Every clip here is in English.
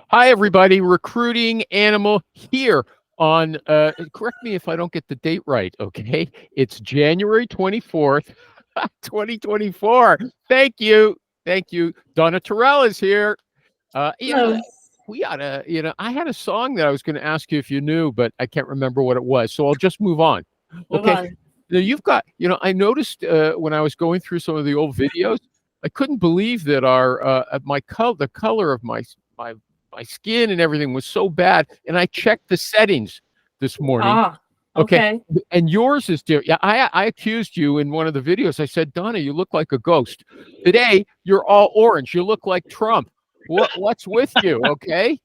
Hi, everybody. Recruiting Animal here on, correct me if I don't get the date right, okay? It's January 24th, 2024. Thank you. Thank you. Donna Terrell is here. Hello. We ought to, I had a song that I was going to ask you if you knew, but I can't remember what it was. So I'll just move on. Move Okay. on. Now you've got, I noticed when I was going through some of the old videos, I couldn't believe that the color of my skin and everything was so bad. And I checked the settings this morning. Okay. And yours is different. Yeah, I accused you in one of the videos. I said, Donna, you look like a ghost. Today, you're all orange. You look like Trump. What's with you? Okay.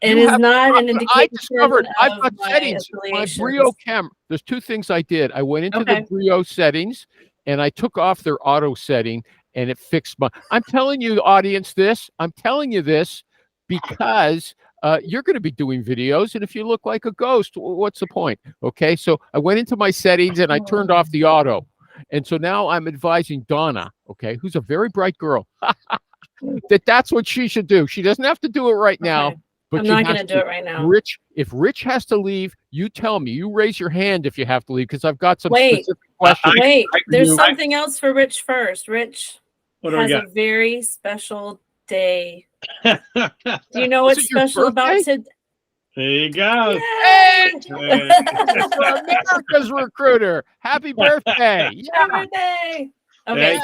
It is not an indication. I discovered I've got my settings. My Brio camera. There's two things I did. I went into the Brio settings and I took off their auto setting and it fixed my. I'm telling you, audience, this. I'm telling you this because you're going to be doing videos, and if you look like a ghost, what's the point? Okay, so I went into my settings and I turned off the auto, and so now I'm advising Donna, okay, who's a very bright girl, that's what she should do. She doesn't have to do it right now. But I'm not going to do it right now. If Rich has to leave, you tell me. You raise your hand if you have to leave, because I've got some specific questions. There's something else for Rich first. Rich has a very special day. Do you know what's special about today? There you go. Hey! America's recruiter. Happy birthday. Happy birthday. Okay,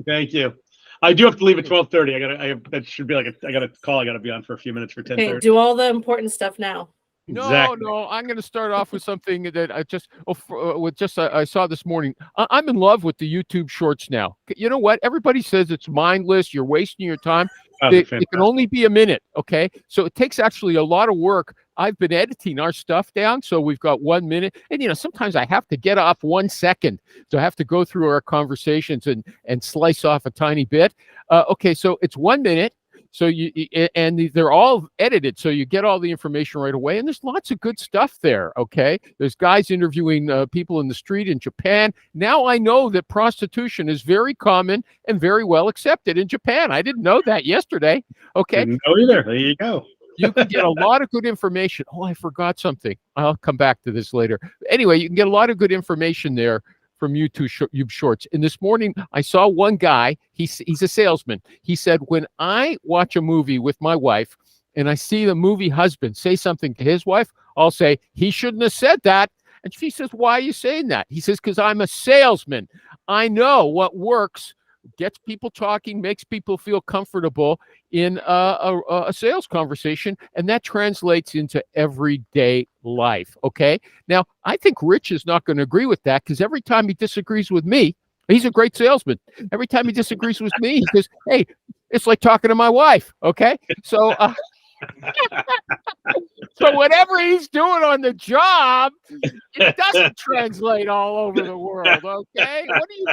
Thank you. I do have to leave at 12:30. That should be I got a call. I got to be on for a few minutes for 10:30. Okay, do all the important stuff now. No. I'm going to start off with something that I saw this morning. I'm in love with the YouTube Shorts now. You know what? Everybody says it's mindless. You're wasting your time. It can only be a minute. Okay, so it takes actually a lot of work. I've been editing our stuff down, so we've got 1 minute. And sometimes I have to get off 1 second, so I have to go through our conversations and slice off a tiny bit. Okay, so it's 1 minute. So they're all edited, so you get all the information right away. And there's lots of good stuff there. Okay, there's guys interviewing people in the street in Japan. Now I know that prostitution is very common and very well accepted in Japan. I didn't know that yesterday. Okay, didn't know either. There you go. You can get a lot of good information. Oh, I forgot something. I'll come back to this later. Anyway, you can get a lot of good information there from YouTube Shorts. And this morning, I saw one guy. He's a salesman. He said, when I watch a movie with my wife and I see the movie husband say something to his wife, I'll say, he shouldn't have said that. And she says, why are you saying that? He says, because I'm a salesman. I know what works, gets people talking, makes people feel comfortable in a sales conversation, and that translates into everyday life. Okay, now I think Rich is not going to agree with that, because every time he disagrees with me, he's a great salesman. Every time he disagrees with me, he says, hey, it's like talking to my wife. Okay, so so whatever he's doing on the job, it doesn't translate all over the world. Okay, what do you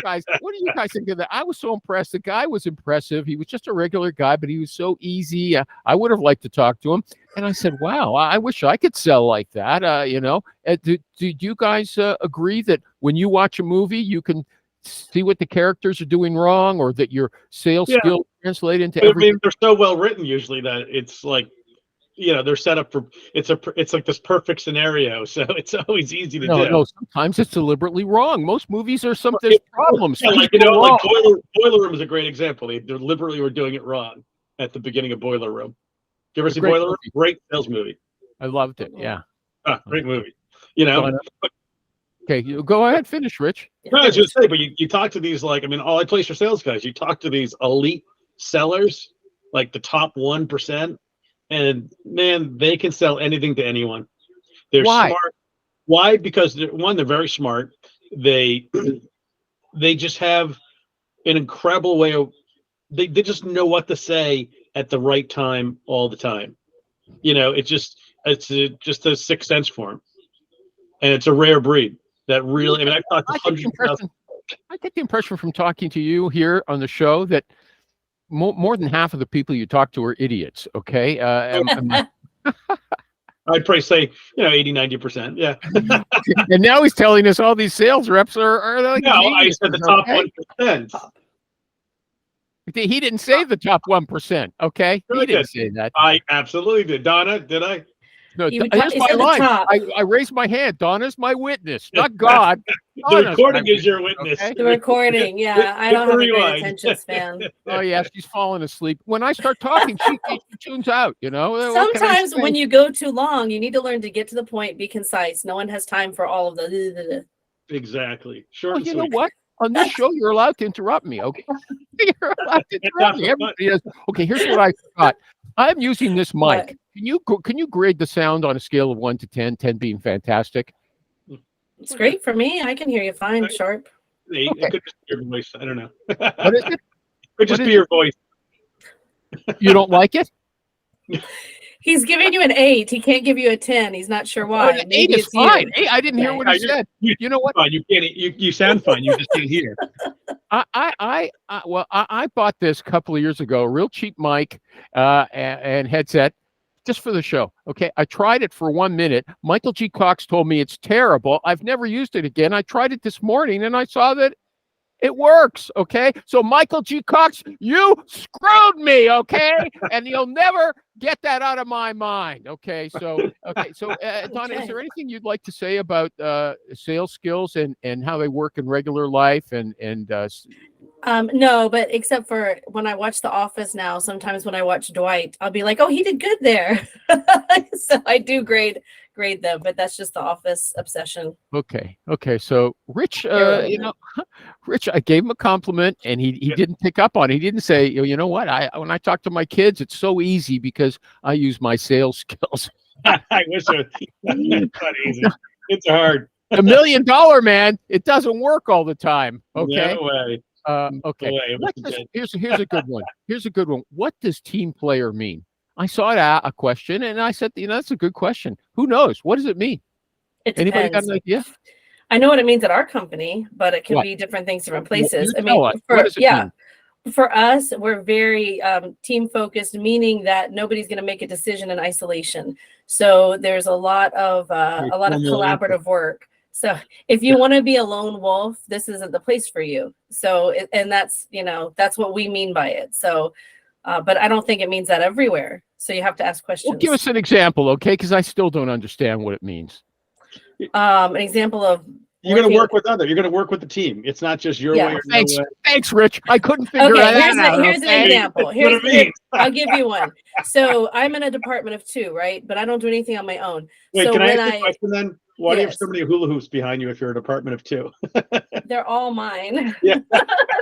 guys think of that? I was so impressed. The guy was impressive. He was just a regular guy, but he was so easy. I would have liked to talk to him. And I said, wow, I wish I could sell like that. Do you guys agree that when you watch a movie, you can see what the characters are doing wrong, or that your sales skills translate into everything? I mean, they're so well written usually that it's like, they're set up for it's like this perfect scenario, so it's always easy to do. No, sometimes it's deliberately wrong. Most movies are there's problems. Yeah, like Boiler Room is a great example. They deliberately were doing it wrong at the beginning of Boiler Room. Do you ever see Boiler Room? Great sales movie. I loved it. Yeah, great movie. Okay, you go ahead, finish, Rich. No, I was just saying, but you talk to these all I place for sales guys. You talk to these elite sellers, like the top 1%. And man, they can sell anything to anyone. They're smart. Why? Because they're very smart. They just have an incredible way of they just know what to say at the right time all the time. It's just a sixth sense for them, and it's a rare breed that really. I mean, I've talked to hundreds of thousands. I get the impression from talking to you here on the show that more than half of the people you talk to are idiots. Okay. I'd probably say, 80-90%. Yeah. And now he's telling us all these sales reps are like. No, I said the top 1%. He didn't say the top 1%. Okay, Really he didn't did. say that. I absolutely did. Donna, did I? No, You here's said my the line. top. I raised my hand. Donna's my witness, not God. The Donna's recording my is your witness. okay? The recording, yeah. I Hit don't the have a great rewind. attention span. Oh yeah, she's falling asleep. When I start talking, she tunes out. You know. What can I Sometimes say? when you go too long, you need to learn to get to the point, be concise. No one has time for all of the. Exactly. Short Well, and you know sweet. what? On this show, you're allowed to interrupt me. Okay, you're allowed to interrupt me. Everybody is. Okay, here's what I forgot. I'm using this mic. What? Can you grade the sound on a scale of 1 to 10? 10 being fantastic. It's great for me. I can hear you fine, Right. sharp. It Okay. could just be your voice. I don't know. What is it? Could just What be is your voice. You don't like it? He's giving you an 8. He can't give you a 10. He's not sure why. An 8 Maybe is it's you. fine. Hey, I didn't hear Okay. what he said. You know what? Fine. You can't. You sound fine. You just can't hear. I bought this a couple of years ago, a real cheap mic and headset just for the show. Okay. I tried it for 1 minute. Michael G. Cox told me it's terrible. I've never used it again. I tried it this morning and I saw that it works. Okay. So Michael G. Cox, you screwed me. Okay. And you'll never get that out of my mind. Okay. So Donna, is Okay. there anything you'd like to say about sales skills and how they work in regular life and No, but except for when I watch The Office now, sometimes when I watch Dwight, I'll be like, oh, he did good there. So I do grade them, but that's just The Office obsession. Okay. So Rich, Irrelevant. Rich, I gave him a compliment and he didn't pick up on it. He didn't say, you know what? When I talk to my kids, it's so easy because I use my sales skills. I wish it was not easy. It's hard. $1 million man, it doesn't work all the time. Okay. No way. Okay. No way. What does- here's a good one. Here's a good one. What does team player mean? I saw a question and I said, that's a good question. Who knows? What does it mean? It Anybody got depends. an idea? I know what it means at our company, but it can What? be different things, different Well, places. you I mean, tell us. What does it mean? for us, we're very team focused, meaning that nobody's going to make a decision in isolation. So there's a lot of collaborative work. So if you want to be a lone wolf, this isn't the place for you. So and that's what we mean by it. So, but I don't think it means that everywhere. So you have to ask questions. Well, give us an example, okay? Because I still don't understand what it means. An example of You're going to work with You're going to work with the team. It's not just your way or Thanks, no way. thanks, Rich. I couldn't figure okay, that out. Here's an example. That's what it means. I'll give you one. So I'm in a department of 2, right? But I don't do anything on my own. Wait, so can I when ask you a question then? Why do you have Yes. so many hula hoops behind you if you're a department of 2? They're all mine. Yeah.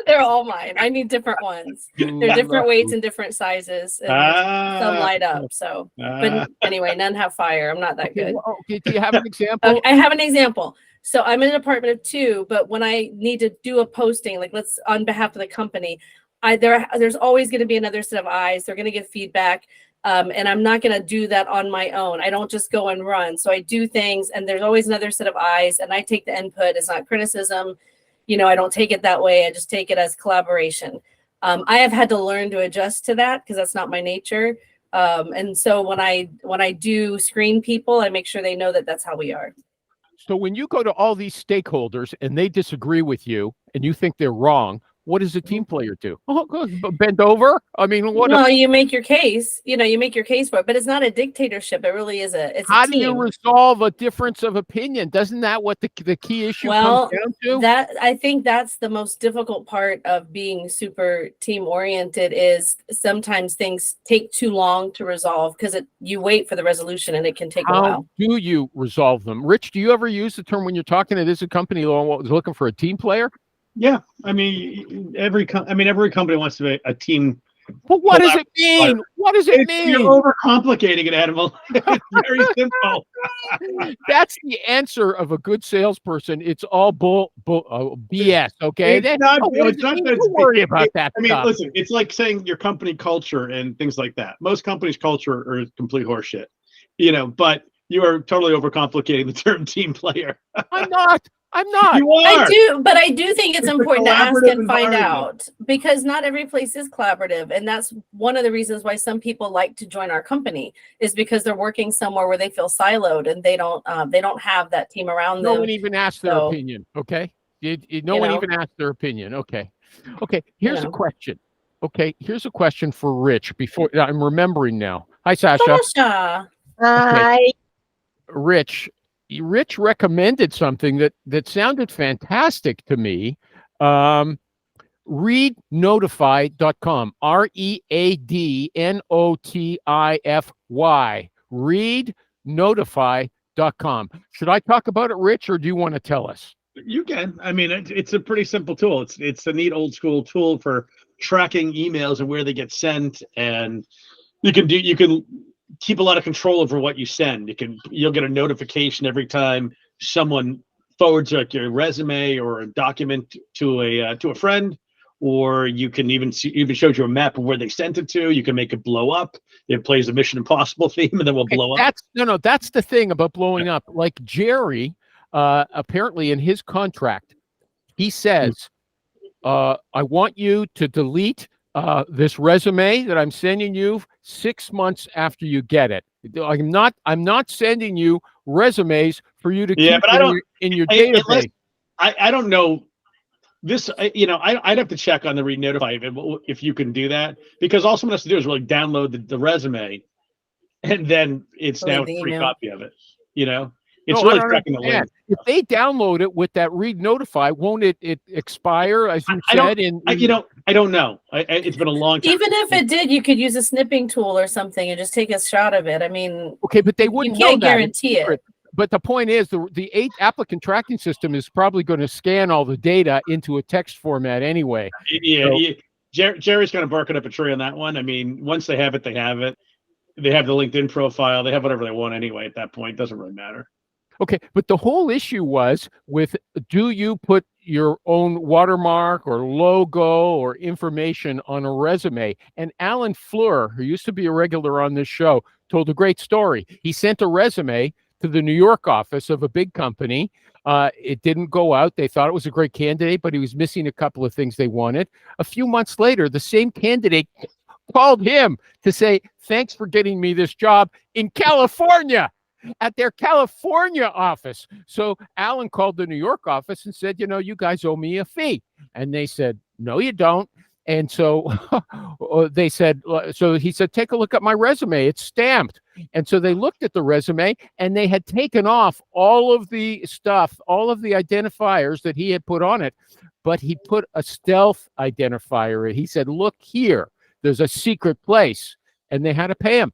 They're all mine. I need different ones. They're different weights and different sizes. And some light up. So, but anyway, none have fire. I'm not that good. Okay, do you have an example? Okay, I have an example. So I'm in a department of 2, but when I need to do a posting, like let's on behalf of the company, there's always going to be another set of eyes. They're going to give feedback. And I'm not going to do that on my own. I don't just go and run. So I do things and there's always another set of eyes and I take the input. It's not criticism. I don't take it that way. I just take it as collaboration. I have had to learn to adjust to that because that's not my nature. And so when I do screen people, I make sure they know that that's how we are. So when you go to all these stakeholders and they disagree with you and you think they're wrong, what does a team player do? Oh, bend over? I mean, Well, you make your case. You make your case for it, but it's not a dictatorship. It really is How a team. do you resolve a difference of opinion? Doesn't that what the key issue comes down to? I think that's the most difficult part of being super team oriented is sometimes things take too long to resolve because you wait for the resolution and it can take a while. How do you resolve them? Rich, do you ever use the term when you're talking to this company looking for a team player? Yeah, I mean, every company wants to be a team. But what does it mean? What does it mean? You're overcomplicating it, Animal. It's very simple. That's the answer of a good salesperson. It's all BS. Okay, It's not. Don't worry about that. I mean, stuff. listen, it's like saying your company culture and things like that. Most companies' culture are complete horseshit, But you are totally overcomplicating the term team player. I'm not. You are. I do think it's important to ask and find environment. out because not every place is collaborative. And that's one of the reasons why some people like to join our company is because they're working somewhere where they feel siloed and they don't have that team around them. No one even asked their opinion. Okay. No one even asked their opinion. Okay. Here's a question. Okay, here's a question for Rich. Before I'm remembering now. Hi, Sasha. Sasha. Okay. Rich recommended something that sounded fantastic to me. Readnotify.com. READNOTIFY. Readnotify.com. Should I talk about it, Rich, or do you want to tell us? You can. I mean, it's a pretty simple tool. It's a neat old school tool for tracking emails and where they get sent, and you can keep a lot of control over what you send. You'll get a notification every time someone forwards like your resume or a document to a friend, or you can even shows you a map of where they sent it to. You can make it blow up. It plays a Mission Impossible theme, and then will blow up. That's the thing about blowing up. Like Jerry, apparently in his contract, he says, I want you to delete this resume that I'm sending you 6 months after you get it. I'm not sending you resumes for you to keep in your database. I don't know this. I'd have to check on the Read Notify if you can do that, because all someone has to do is really download the resume, and then it's now a free copy of it. It's really tracking the link. If they download it with that Read Notify, won't it expire, as you said? I don't know. It's been a long time. Even if it did, you could use a snipping tool or something and just take a shot of it. I mean, okay, but they wouldn't. You can't guarantee it. But the point is, the 8 applicant tracking system is probably going to scan all the data into a text format anyway. Jerry's kind of barking up a tree on that one. I mean, once they have it, they have it. They have the LinkedIn profile. They have whatever they want anyway. At that point, it doesn't really matter. Okay, but the whole issue was with, do you put your own watermark or logo or information on a resume? And Alan Fleur, who used to be a regular on this show, told a great story. He sent a resume to the New York office of a big company. It didn't go out. They thought it was a great candidate, but he was missing a couple of things they wanted. A few months later, the same candidate called him to say, thanks for getting me this job in California, at their California office. So Alan called the New York office and said, you guys owe me a fee. And they said, no, you don't. And so they said, so he said, take a look at my resume. It's stamped. And so they looked at the resume, and they had taken off all of the stuff, all of the identifiers that he had put on it, but he put a stealth identifier. He said, look here, there's a secret place. And they had to pay him.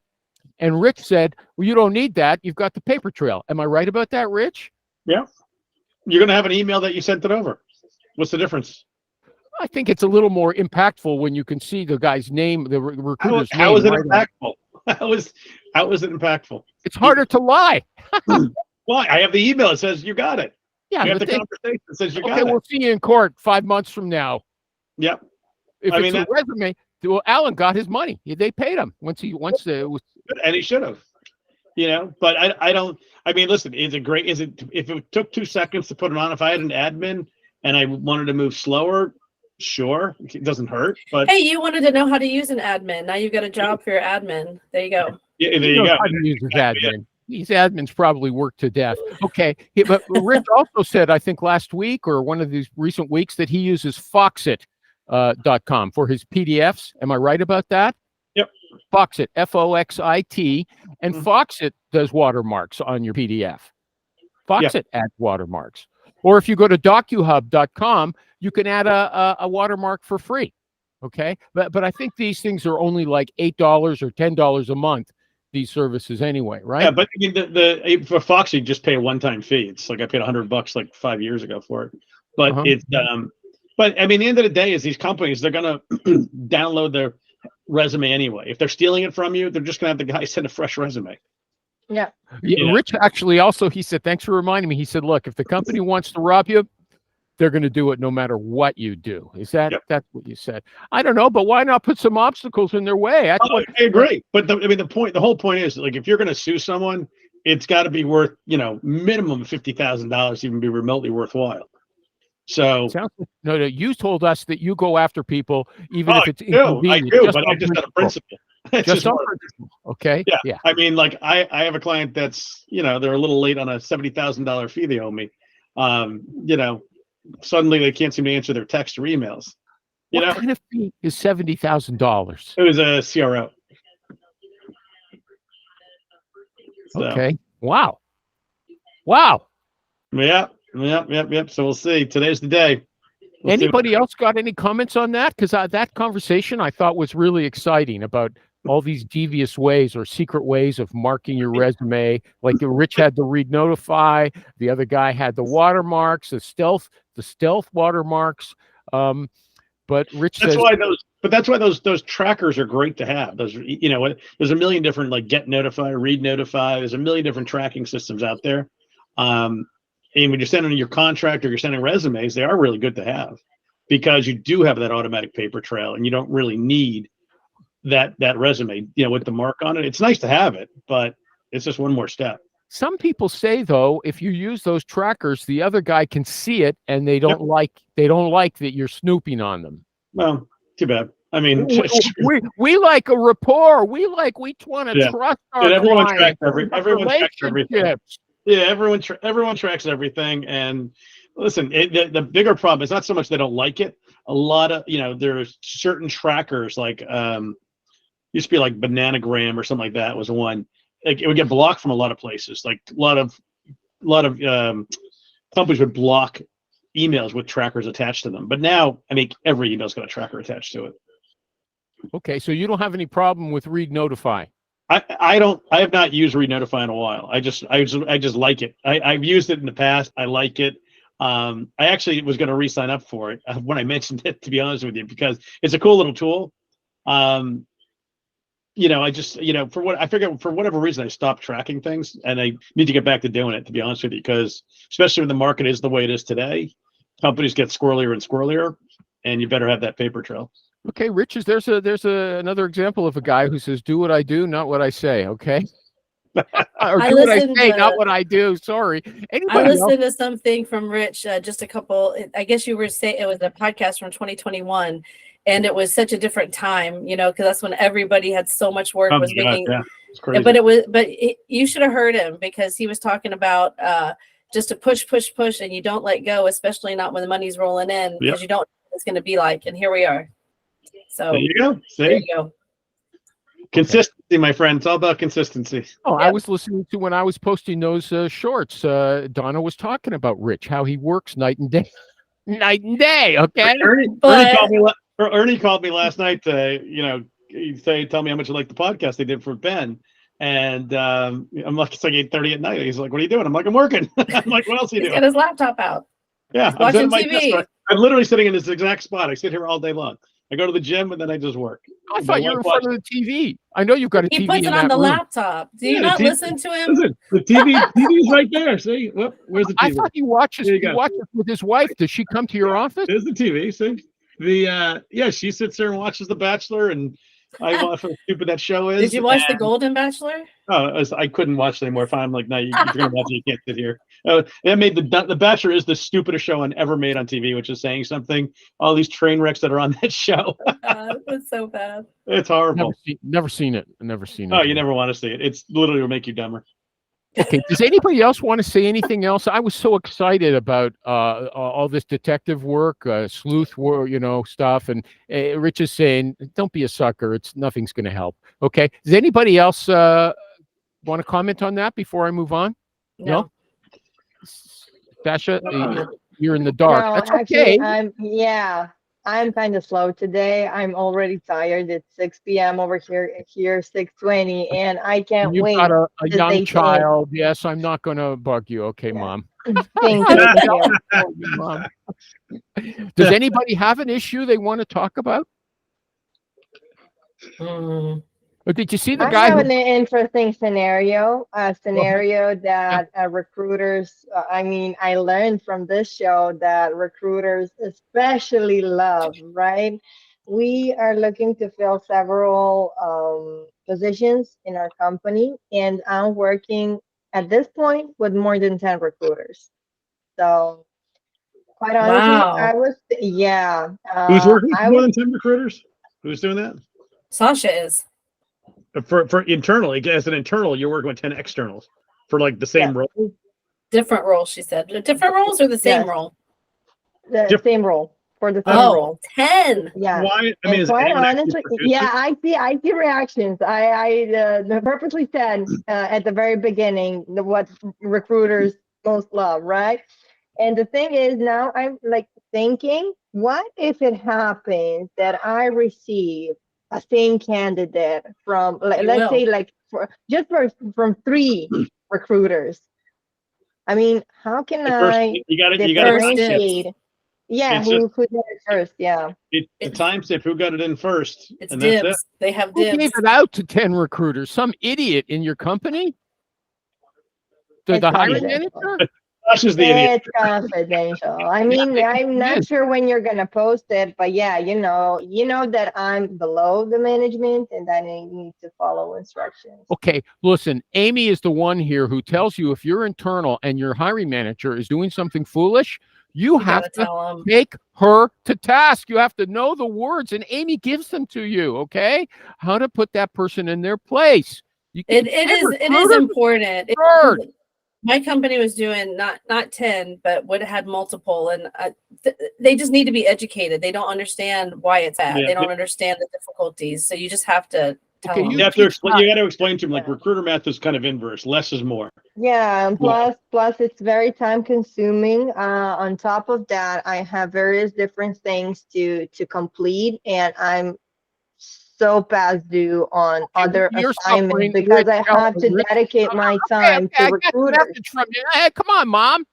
And Rich said, well, you don't need that. You've got the paper trail. Am I right about that, Rich? Yeah. You're going to have an email that you sent it over. What's the difference? I think it's a little more impactful when you can see the guy's name, the recruiter's name. How is it impactful? How is it impactful? It's harder to lie. Why? I have the email. It says you got it. Yeah. You have the conversation. It says you got it. Okay, we'll see you in court 5 months from now. Yep. If it's a resume, well, Alan got his money. They paid him once it was. And he should have. But I don't. I mean, listen. If it took 2 seconds to put it on, if I had an admin and I wanted to move slower, sure, it doesn't hurt. But hey, you wanted to know how to use an admin. Now you've got a job for your admin. There you go. Yeah, there you go. How to use his admin. These admins probably work to death. Okay, but Rich also said, I think last week or one of these recent weeks, that he uses Foxit.com for his PDFs. Am I right about that? Yep. Foxit, Foxit, and Foxit does watermarks on your PDF. Foxit adds watermarks. Or if you go to docuhub.com, you can add a watermark for free. Okay, but I think these things are only like $8 or $10 a month. These services anyway, right? Yeah, but I mean, the for Foxit, you just pay a one-time fee. It's like I paid $100 like 5 years ago for it. But it's but I mean, the end of the day is these companies, they're gonna download their resume anyway. If they're stealing it from you, they're just gonna have the guy send a fresh resume. Yeah. Rich actually also, he said, thanks for reminding me. He said, look, if the company wants to rob you, they're going to do it no matter what you do. Is that that's what you said? I don't know, but why not put some obstacles in their way? I agree, but the whole point is, like, if you're going to sue someone, it's got to be worth minimum $50,000 to even be remotely worthwhile. So no, you told us that you go after people even if it's inconvenient. I do, but I just got a principle. Just on principle. Okay. Yeah. I mean, like I have a client that's they're a little late on a $70,000 fee they owe me. Suddenly they can't seem to answer their text or emails. What kind of fee is $70,000? It was a CRO. So. Okay. Wow. Yep. So we'll see. Today's the day. Anybody else got any comments on that? Because that conversation I thought was really exciting about all these devious ways or secret ways of marking your resume. Like Rich had the read notify, the other guy had the watermarks, the stealth watermarks. But Rich that's says, why those trackers are great to have. Those, there's a million different like get notify, read notify. There's a million different tracking systems out there. And when you're sending your contract or you're sending resumes, they are really good to have because you do have that automatic paper trail and you don't really need that resume, with the mark on it. It's nice to have it, but it's just one more step. Some people say though, if you use those trackers, the other guy can see it and they don't like that you're snooping on them. Well, too bad. I mean, we like a rapport. We want to trust our and everyone client. everyone tracks everything. Yeah, everyone tracks everything. And listen, the bigger problem is not so much they don't like it. A lot of there's certain trackers like used to be like Bananagram or something like that was one. Like it would get blocked from a lot of places. Like a lot of companies would block emails with trackers attached to them. But now I think every email's got a tracker attached to it. Okay, so you don't have any problem with read notify. I have not used read notify in a while. I just like it. I've used it in the past. I like it. I actually was going to re-sign up for it when I mentioned it, to be honest with you, because it's a cool little tool. I just for whatever reason I stopped tracking things, and I need to get back to doing it, to be honest with you, because especially when the market is the way it is today, companies get squirrelier and squirrelier, and you better have that paper trail. Okay, Rich, there's another example of a guy who says, "Do what I do, not what I say." Okay, or do what I say, not what I do. Sorry. I listened to something from Rich, just a couple. I guess you were saying it was a podcast from 2021, and it was such a different time, because that's when everybody had so much work making. Yeah, it's crazy. You should have heard him because he was talking about just to push, and you don't let go, especially not when the money's rolling in, because you don't know what it's going to be like. And here we are. So there you go. See? There you go. Consistency, my friend. It's all about consistency. Oh, I was listening to when I was posting those shorts. Donna was talking about Rich, how he works night and day. Okay. Ernie called me last night to, tell me how much you like the podcast they did for Ben. And I'm like, it's like 8:30 at night. He's like, "What are you doing?" I'm like, "I'm working." I'm like, "What else are you doing?" He's got his laptop out. Yeah, watching TV. I'm literally sitting in this exact spot. I sit here all day long. I go to the gym and then I just work. I thought you were in front of the TV. I know you've got a TV. He puts it on the laptop. Do you not listen to him? Listen, the TV's right there. See, where's the TV? I thought he watches with his wife. Does she come to your office? There's the TV. See, she sits there and watches The Bachelor, and I watch how stupid that show is. Did you watch The Golden Bachelor? Oh, I couldn't watch it anymore. If I'm like, no, you're gonna watch it, you can't sit here. That made The Bachelor is the stupidest show ever made on TV, which is saying something. All these train wrecks that are on that show. It's so bad. It's horrible. Never seen it. Never seen it. Oh, you never want to see it. It's literally will make you dumber. Okay. Does anybody else want to say anything else? I was so excited about all this detective work, sleuth work, stuff. And Rich is saying, "Don't be a sucker. Nothing's going to help." Okay. Does anybody else want to comment on that before I move on? No? Sasha, you're in the dark. No, that's actually, okay. I'm kind of slow today. I'm already tired. It's 6 p.m. over here 6:20, and I can't wait. You've got a young child. Yes, I'm not going to bug you. Okay, Mom. Thank you. Mom. Does anybody have an issue they want to talk about? Or did you see the guy? I have an interesting scenario. A scenario that recruiters. I learned from this show that recruiters especially love. Right? We are looking to fill several positions in our company, and I'm working at this point with more than 10 recruiters. So, quite honestly, Who's working with more than 10 recruiters? Who's doing that? Sasha is. For internally, as an internal, you're working with 10 externals for like the same role? Different roles, she said. Different roles or the same role? The same role. for the same role. 10. Yeah. Why? I mean, And is quite anyone actually honestly, producing? yeah, I see reactions. I purposely said at the very beginning what recruiters most love, right? And the thing is, now I'm like thinking, what if it happens that I receive a same candidate from, You let's say, will. like from 3 recruiters? I mean, how can The first, I you got to First dibs. differentiate? Yeah, It's just who did it first? Yeah. the It's- time tip. Who got it in first, It's and that's it. dibs. They have Who gave dibs. it out to 10 recruiters? Some idiot in your company? The It's hiring confidential. manager? Sasha's the idiot. It's confidential. I mean, I'm not sure when you're gonna post it, but yeah, you know that I'm below the management and that I need to follow instructions. Okay, listen, Amy is the one here who tells you if you're internal and your hiring manager is doing something foolish, you You have gotta to tell them. take her to task. You have to know the words, and Amy gives them to you, okay? How to put that person in their place. You It can is recruiter important. third. My company was doing not 10, but would have had multiple, and they just need to be educated. They don't understand why it's bad. Yeah, They don't understand the difficulties. So you just have to tell Okay, them. You have to teach explain. that. You got to explain to him like recruiter math is kind of inverse. Less is more. Yeah, and Yeah. plus it's very time consuming. On top of that, I have various different things to complete, and I'm so past due on other You're assignments suffering. because I Rich, have to Rich. dedicate my Okay, time okay, to I got the recruiters. message from you. Hey, come on, Mom.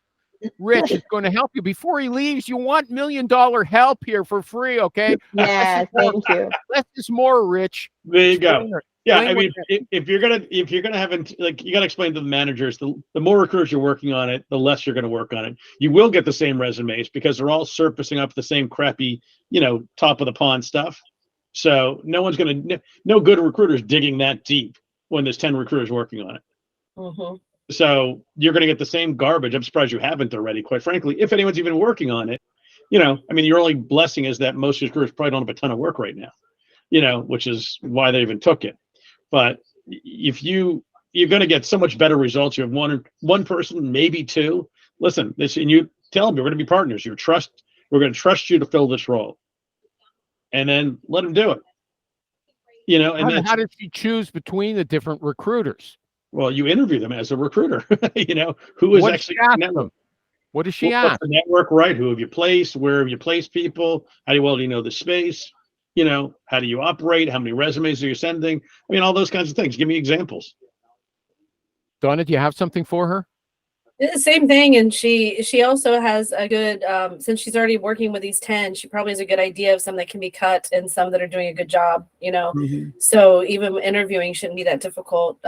Rich is going to help you before he leaves. You want $1 million help here for free, okay? Yes, thank you. Less is more, Rich. There you go. Explain it. Yeah, Explain I mean, what if you're gonna have like you got to explain to the managers, the more recruiters you're working on it, the less you're going to work on it. You will get the same resumes because they're all surfacing up the same crappy, top of the pond stuff. So no good recruiters digging that deep when there's 10 recruiters working on it. Mm-hmm. So you're going to get the same garbage. I'm surprised you haven't already, quite frankly, if anyone's even working on it. I mean, your only blessing is that most recruiters probably don't have a ton of work right now, which is why they even took it. But if you're going to get so much better results, you have one person, maybe 2. Listen, and you tell them we're going to be partners. We're going to trust you to fill this role, and then let them do it. And how did she choose between the different recruiters? Well, you interview them as a recruiter. Who is What actually does she ask network? them? What does she What's ask? the network, right? Who have you placed? Where have you placed people? How well do you know the space? How do you operate? How many resumes are you sending? I mean, all those kinds of things. Give me examples. Donna, do you have something for her? Same thing, and she also has a good since she's already working with these 10, she probably has a good idea of some that can be cut and some that are doing a good job, Mm-hmm. So even interviewing shouldn't be that difficult.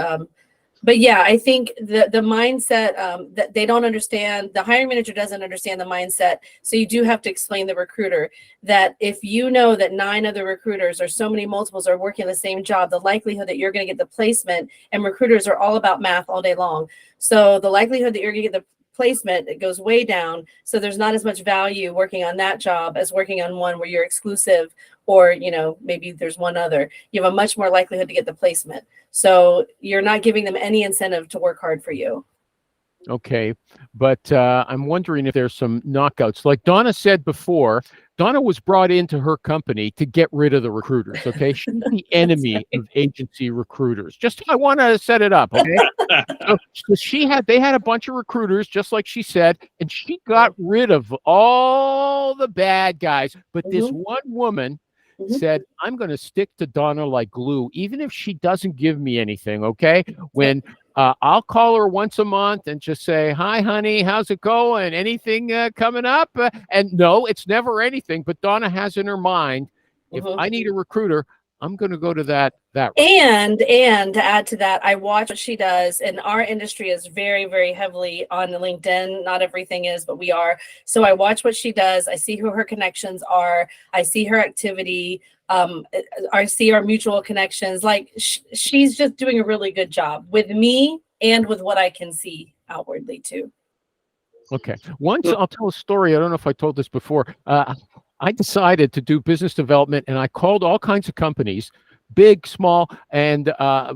But yeah, I think the mindset that they don't understand, the hiring manager doesn't understand the mindset. So you do have to explain the recruiter that if you know that 9 other recruiters or so many multiples are working the same job, the likelihood that you're going to get the placement, and recruiters are all about math all day long. So the likelihood that you're going to get the placement, it goes way down. So there's not as much value working on that job as working on one where you're exclusive, or maybe there's one other. You have a much more likelihood to get the placement. So you're not giving them any incentive to work hard for you. Okay, but I'm wondering if there's some knockouts. Like Donna said before, Donna was brought into her company to get rid of the recruiters, okay? She's the enemy of agency recruiters. I want to set it up, okay? So they had a bunch of recruiters, just like she said, and she got rid of all the bad guys. But this one woman said, I'm going to stick to Donna like glue, even if she doesn't give me anything, okay? When I'll call her once a month and just say, hi, honey, how's it going? Anything coming up? And no, it's never anything. But Donna has in her mind, if I need a recruiter, I'm going to go to that. And to add to that, I watch what she does, and our industry is very, very heavily on LinkedIn. Not everything is, but we are. So I watch what she does. I see who her connections are. I see her activity. I see our mutual connections. Like she's just doing a really good job with me and with what I can see outwardly too. Okay. Once I'll tell a story. I don't know if I told this before. I decided to do business development, and I called all kinds of companies, big, small, and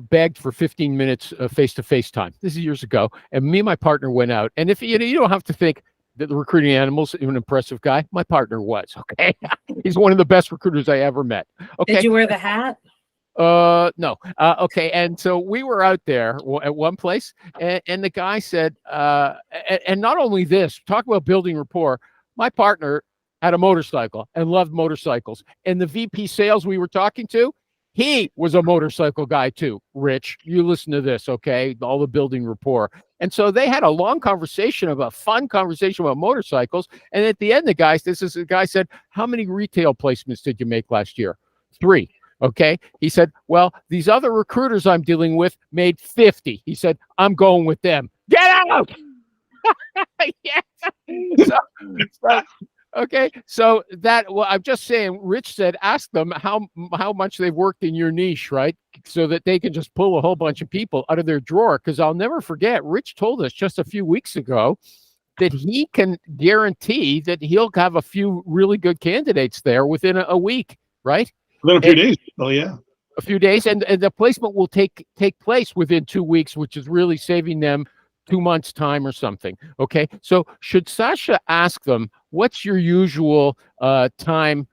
begged for 15 minutes face-to-face time. This is years ago. And me and my partner went out. And if you don't have to think, the recruiting animals, an impressive guy. My partner was, okay. He's one of the best recruiters I ever met. Okay. Did you wear the hat? No. Okay. And so we were out there at one place, and the guy said, and not only this, talk about building rapport. My partner had a motorcycle and loved motorcycles. And the VP sales we were talking to, he was a motorcycle guy too. Rich, you listen to this, okay? All the building rapport. And so they had a long conversation fun conversation about motorcycles. And at the end, the guy said, how many retail placements did you make last year? 3. Okay. He said, well, these other recruiters I'm dealing with made 50. He said, I'm going with them. Get out. Yeah. Okay. So I'm just saying, Rich said, ask them how much they've worked in your niche, right? So that they can just pull a whole bunch of people out of their drawer. Because I'll never forget, Rich told us just a few weeks ago that he can guarantee that he'll have a few really good candidates there within a week, right? Within a few days. Oh, yeah. A few days. And the placement will take place within 2 weeks, which is really saving them 2 months' time or something. Okay. So should Sasha ask them, what's your usual time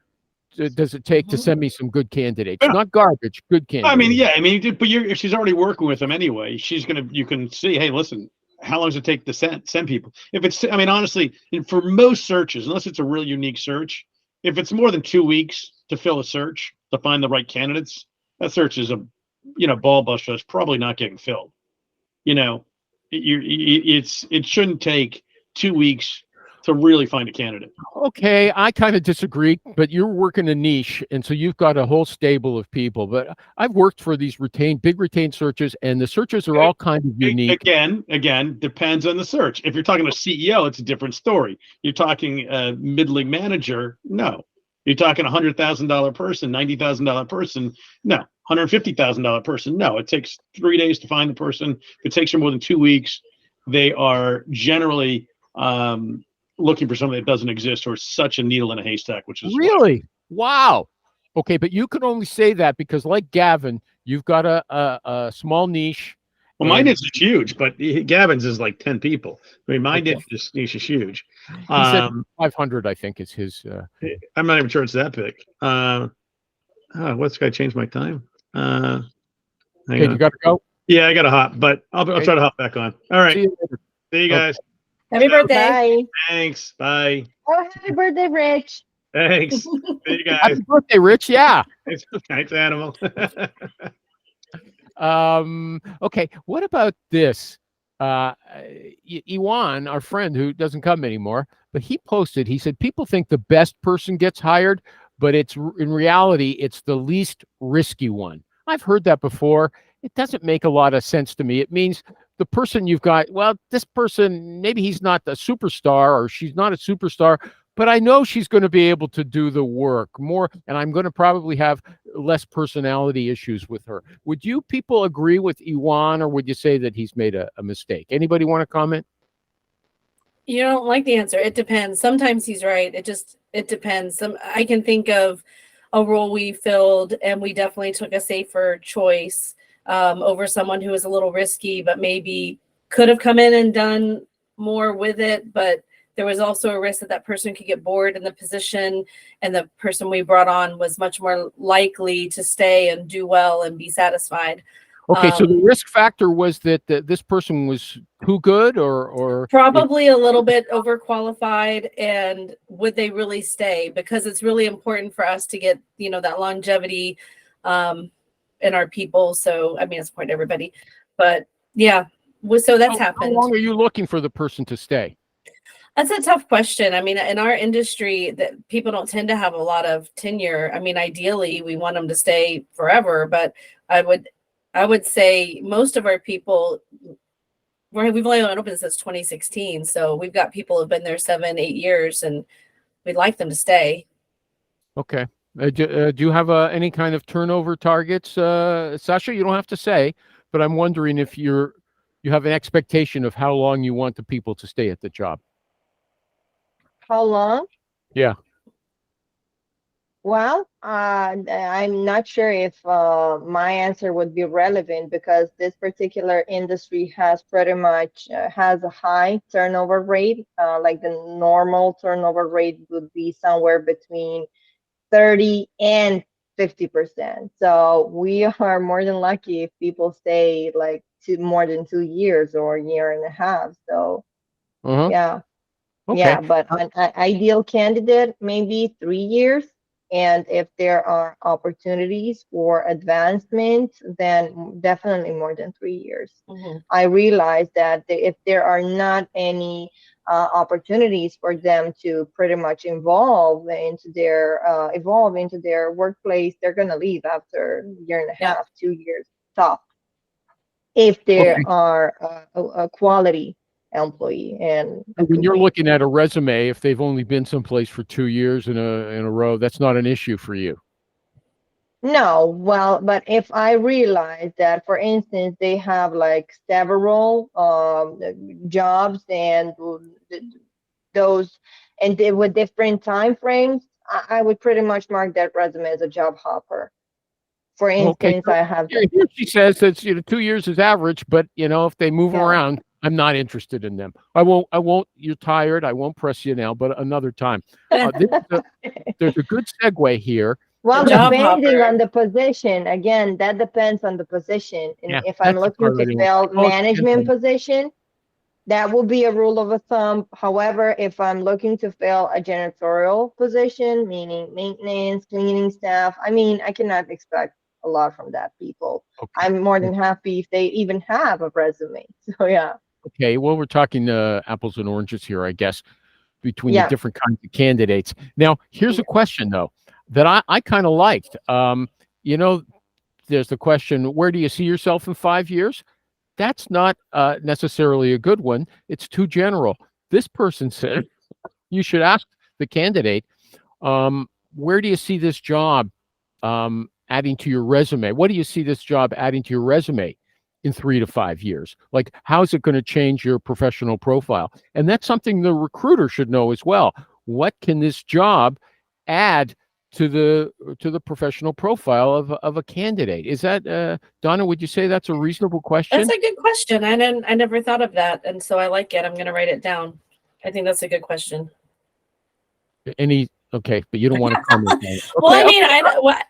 does it take to send me some good candidates? Not garbage, good candidates. I mean, yeah. I mean, but if she's already working with them anyway, you can see, hey, listen, how long does it take to send people? If it's, I mean, honestly, for most searches, unless it's a really unique search, if it's more than 2 weeks to fill a search, to find the right candidates, that search is a ball buster that's probably not getting filled. It shouldn't take 2 weeks to really find a candidate. Okay, I kind of disagree, but you're working a niche, and so you've got a whole stable of people. But I've worked for these big retained searches, and the searches are all kind of unique. Again, depends on the search. If you're talking to a CEO, it's a different story. You're talking a middling manager, no. You're talking $100,000 person, $90,000 person, no. $150,000 person, no. It takes 3 days to find the person. If it takes you more than 2 weeks, they are generally looking for something that doesn't exist, or such a needle in a haystack, which is really wow. Okay, but you can only say that because, like Gavin, you've got a small niche. Well, my niche is huge, but Gavin's is like 10 people. I mean, my niche is huge. He said 500, I think, is his. I'm not even sure it's that big. What's got to change my time? Okay, you got to go. Yeah, I got to hop, but I'll try to hop back on. All right. See you guys. Happy birthday. Bye. Thanks. Bye. Oh, happy birthday, Rich. Thanks. See you guys. Happy birthday, Rich. Yeah. Thanks, Animal. Okay, what about this? Iwan, our friend who doesn't come anymore, but he said, people think the best person gets hired, but in reality, it's the least risky one. I've heard that before. It doesn't make a lot of sense to me. It means the person you've got, well, this person, maybe he's not a superstar or she's not a superstar, but I know she's going to be able to do the work more, and I'm going to probably have less personality issues with her. Would you people agree with Iwan, or would you say that he's made a mistake? Anybody want to comment? You don't like the answer. It depends. Sometimes he's right. It depends. I can think of a role we filled, and we definitely took a safer choice over someone who was a little risky, but maybe could have come in and done more with it. But there was also a risk that person could get bored in the position, and the person we brought on was much more likely to stay and do well and be satisfied. Okay, so the risk factor was that this person was too good, or probably a little bit overqualified, and would they really stay? Because it's really important for us to get that longevity in our people. So I mean, it's important to everybody, but yeah. So that's happened. How long are you looking for the person to stay? That's a tough question. I mean, in our industry, that people don't tend to have a lot of tenure. I mean, ideally, we want them to stay forever, but I would say most of our people, we've only been open since 2016, so we've got people who've been there 7-8 years, and we'd like them to stay. Okay. Do you have any kind of turnover targets, Sasha? You don't have to say, but I'm wondering if you have an expectation of how long you want the people to stay at the job. How long? Yeah. Well, I'm not sure if my answer would be relevant because this particular industry has pretty much has a high turnover rate. Like the normal turnover rate would be somewhere between 30 and 50%. So we are more than lucky if people stay like more than 2 years or a year and a half. So Uh-huh. yeah. Okay. Yeah, but an ideal candidate, maybe 3 years. And if there are opportunities for advancement, then definitely more than 3 years. Mhm. I realize that if there are not any opportunities for them to pretty much evolve into their workplace, they're gonna leave after a year and a Yeah. half, 2 years top, if they Okay. are a quality employee and a When good you're one. looking at a resume, if they've only been someplace for 2 years in a row, that's not an issue for you. No, well, but if I realize that, for instance, they have like several jobs and those with different time frames, I would pretty much mark that resume as a job hopper. For Okay. instance, So I have here she says that 2 years is average, but if they move yeah. around, I'm not interested in them. I won't. I won't. You're tired. I won't press you now, but another time. There's a good segue here. A Well, job depending hopper. on the position, again, that depends on the position. And Yeah, if I'm that's the looking part I to don't. I fill call it management handling. position, that will be a rule of a thumb. However, if I'm looking to fill a janitorial position, meaning maintenance, cleaning staff, I mean, I cannot expect a lot from that people. Okay. I'm more than happy if they even have a resume. So yeah, Okay. Well, we're talking apples and oranges here, I guess, between the yeah, different kinds of candidates. Now, here's a yeah. question though that I kind of liked. You know, there's the question: where do you see yourself in 5 years? That's not necessarily a good one. It's too general. This person said you should ask the candidate, where do you see this job adding to your resume? What do you see this job adding to your resume in 3 to 5 years? Like, how's it going to change your professional profile? And that's something the recruiter should know as well. What can this job add to the professional profile of a candidate? Is that Donna? Would you say that's a reasonable That's question? a good question. I never thought of that, and so I like it. I'm going to write it down. I think that's a good question. Any Okay, but you don't want to comment on it. Well, I Okay, mean,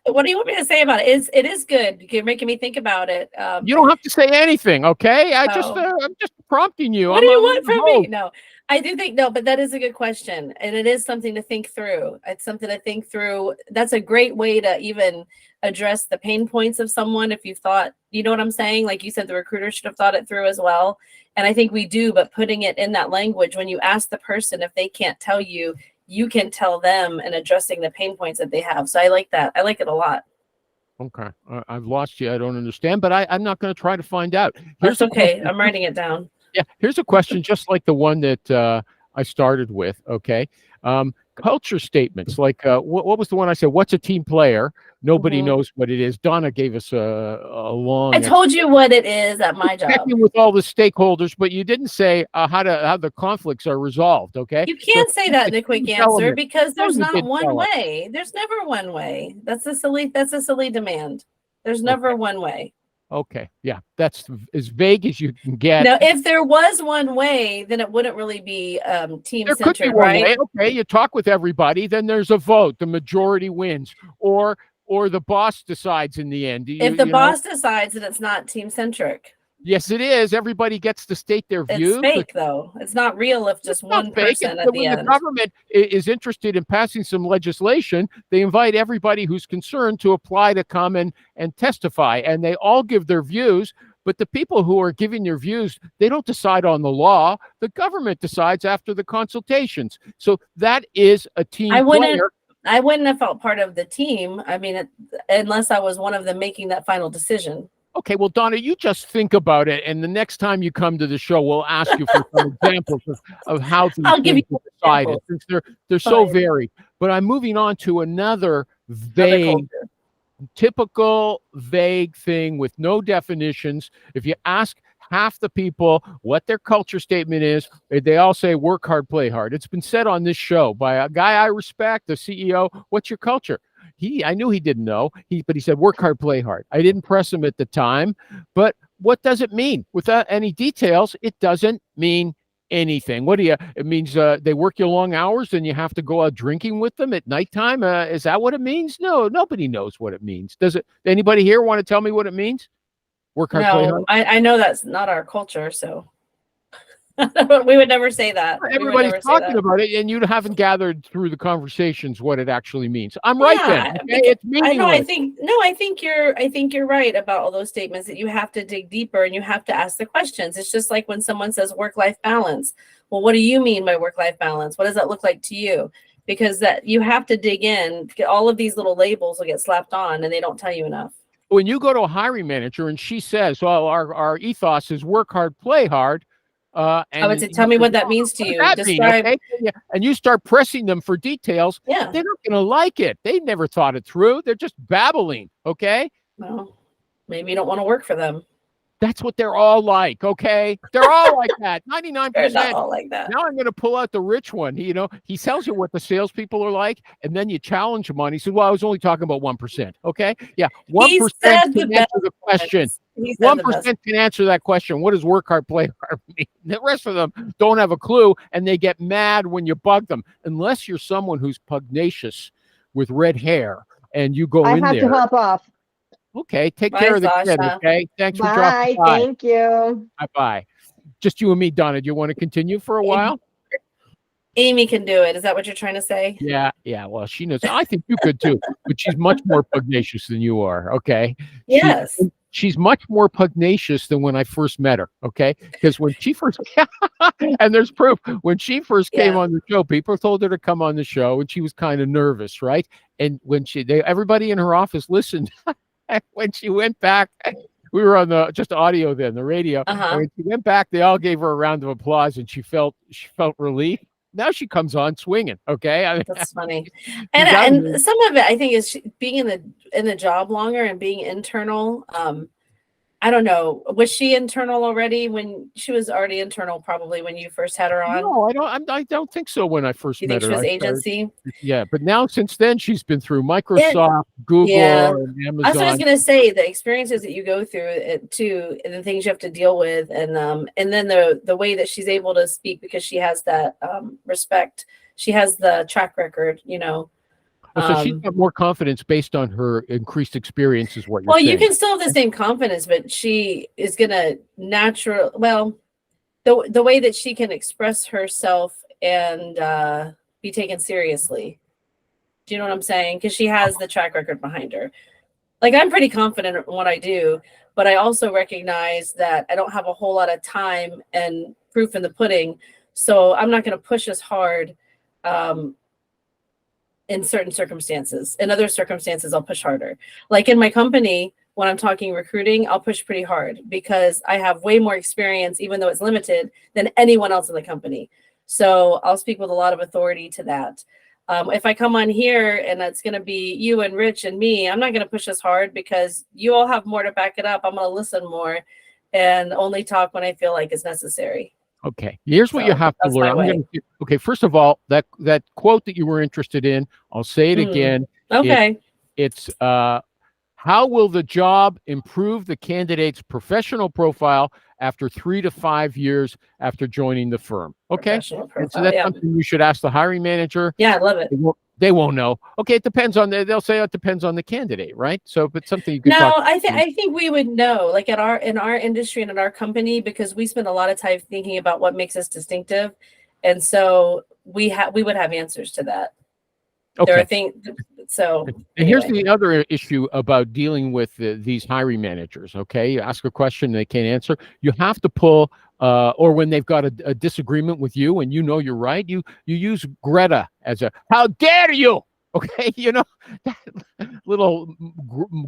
what do you want me to say about it? It is good. You're making me think about it. you don't have to say anything. Okay, So I'm just prompting you. what do I'm you a want from me? host. No, I do think no, but that is a good question, and it is something to think through. It's something to think through. That's a great way to even address the pain points of someone. If you've thought, you know what I'm saying? Like you said, the recruiter should have thought it through as well. And I think we do, but putting it in that language, when you ask the person, if they can't tell you, you can tell them, and addressing the pain points that they have. So I like that. I like it a lot. Okay, I've lost you. I don't understand, but I'm not going to try to find out. Here's That's a okay. question. I'm writing it down. Yeah, here's a question just like the one that I started with. Okay. Culture statements. Like, what was the one I said? What's a team player? Nobody Mhm. knows what it is. Donna gave us a long I told you what it is at my job. checking with all the stakeholders, but you didn't say how the conflicts are resolved. Okay. You So can't say that in the a quick key answer element. because No, there's you not didn't one tell us. way. There's never one way. That's a silly demand. There's Okay. never one way. Okay. Yeah. That's as vague as you can get. Now, if there was one way, then it wouldn't really be team There could be centered, one right? way. Okay, you talk with everybody, then there's a vote. The majority wins, or the boss decides in the end. If the boss decides that it's not team centric, Yes, it is. Everybody gets to state their it's view. fake though. It's not real if It's just not one fake. It's person at that the when the end. government is interested in passing some legislation, they invite everybody who's concerned to apply to come and testify, and they all give their views. But the people who are giving their views, they don't decide on the law. The government decides after the consultations. So that is a team I wouldn't. player. I wouldn't have felt part of the team. I mean, unless I was one of them making that final decision. Okay, well, Donna, you just think about it, and the next time you come to the show, we'll ask you for some examples of how these I'll give things you are decided, examples. since they're so Fine. varied. But I'm moving on to another Other vague, culture. typical vague thing with no definitions. If you ask half the people what their culture statement is, they all say work hard, play hard. It's been said on this show by a guy I respect, the CEO. What's your culture? I knew he didn't know. But he said, work hard, play hard. I didn't press him at the time, but what does it mean? Without any details, it doesn't mean anything. It means they work you long hours and you have to go out drinking with them at nighttime. Is that what it means? No, nobody knows what it means. Does it? Anybody here want to tell me what it means? Work hard, play hard. No, I know that's not our culture, so we would never say that. Everybody's talking about it, and you haven't gathered through the conversations what it actually means. I'm right then. Okay? It's meaningless. I think you're right about all those statements, that you have to dig deeper and you have to ask the questions. It's just like when someone says work-life balance. Well, what do you mean by work-life balance? What does that look like to you? Because that you have to dig in. All of these little labels will get slapped on, and they don't tell you enough. When you go to a hiring manager and she says, well, our ethos is work hard, play hard. And I would say, tell me what that means to you. Describe. Okay? And you start pressing them for details. Yeah. They're not going to like it. They never thought it through. They're just babbling. Okay. Well, maybe you don't want to work for them. That's what they're all like. Okay. They're all like that. 99%. They're not all like that. Now I'm going to pull out the rich one. He tells you what the salespeople are like, and then you challenge him on. He said, well, I was only talking about 1%. Okay. Yeah. 1% can answer the question. 1% can answer that question. What does work hard, play hard mean? The rest of them don't have a clue, and they get mad when you bug them. Unless you're someone who's pugnacious with red hair and you go in there. I have to hop off. Okay, take care of the kid, okay? Thanks for dropping by. Thank you. Bye-bye. Just you and me, Donna. Do you want to continue for a while? Amy can do it. Is that what you're trying to say? Yeah. Well, she knows. I think you could too, but she's much more pugnacious than you are, okay? Yes. She's much more pugnacious than when I first met her, okay? Because when she first and there's proof, when she first came on the show, people told her to come on the show, and she was kind of nervous, right? And when everybody in her office listened. When she went back, we were on just audio then, the radio. And when she went back, they all gave her a round of applause, and she felt relief. Now she comes on swinging. Okay, I mean, that's funny. And some of it, I think, is being in the job longer and being internal. I don't know. Was she internal already when she was already internal? Probably when you first had her on. No, I don't think so. When I first met her, she was agency. Yeah, but now since then she's been through Microsoft, Google, and Amazon. That's what I was going to say. The experiences that you go through too, and the things you have to deal with, and then the way that she's able to speak, because she has that respect. She has the track record, So she's got more confidence based on her increased experience, is what you're saying. You can still have the same confidence, but she is gonna the way that she can express herself and be taken seriously. Do you know what I'm saying? Because she has the track record behind her. Like, I'm pretty confident in what I do, but I also recognize that I don't have a whole lot of time and proof in the pudding, so I'm not going to push as hard. In certain circumstances. In other circumstances, I'll push harder. Like in my company, when I'm talking recruiting, I'll push pretty hard because I have way more experience, even though it's limited, than anyone else in the company. So I'll speak with a lot of authority to that. If I come on here and it's going to be you and Rich and me, I'm not going to push as hard because you all have more to back it up. I'm going to listen more and only talk when I feel like it's necessary. Okay, here's what you have to learn. Okay, first of all, that quote that you were interested in, I'll say it again. Okay. It's how will the job improve the candidate's professional profile after 3 to 5 years after joining the firm? Okay, so that's something you should ask the hiring manager. Yeah, I love it. They won't know. Okay, it depends on they'll say it depends on the candidate, right? So, but something you could. No, I think we would know, like in our industry and in our company, because we spend a lot of time thinking about what makes us distinctive, and so we would have answers to that. Okay. There are things. So, and here's the other issue about dealing with these hiring managers. Okay, you ask a question they can't answer. You have to pull. Or when they've got a disagreement with you and you know you're right, you use Greta as how dare you? Okay, that little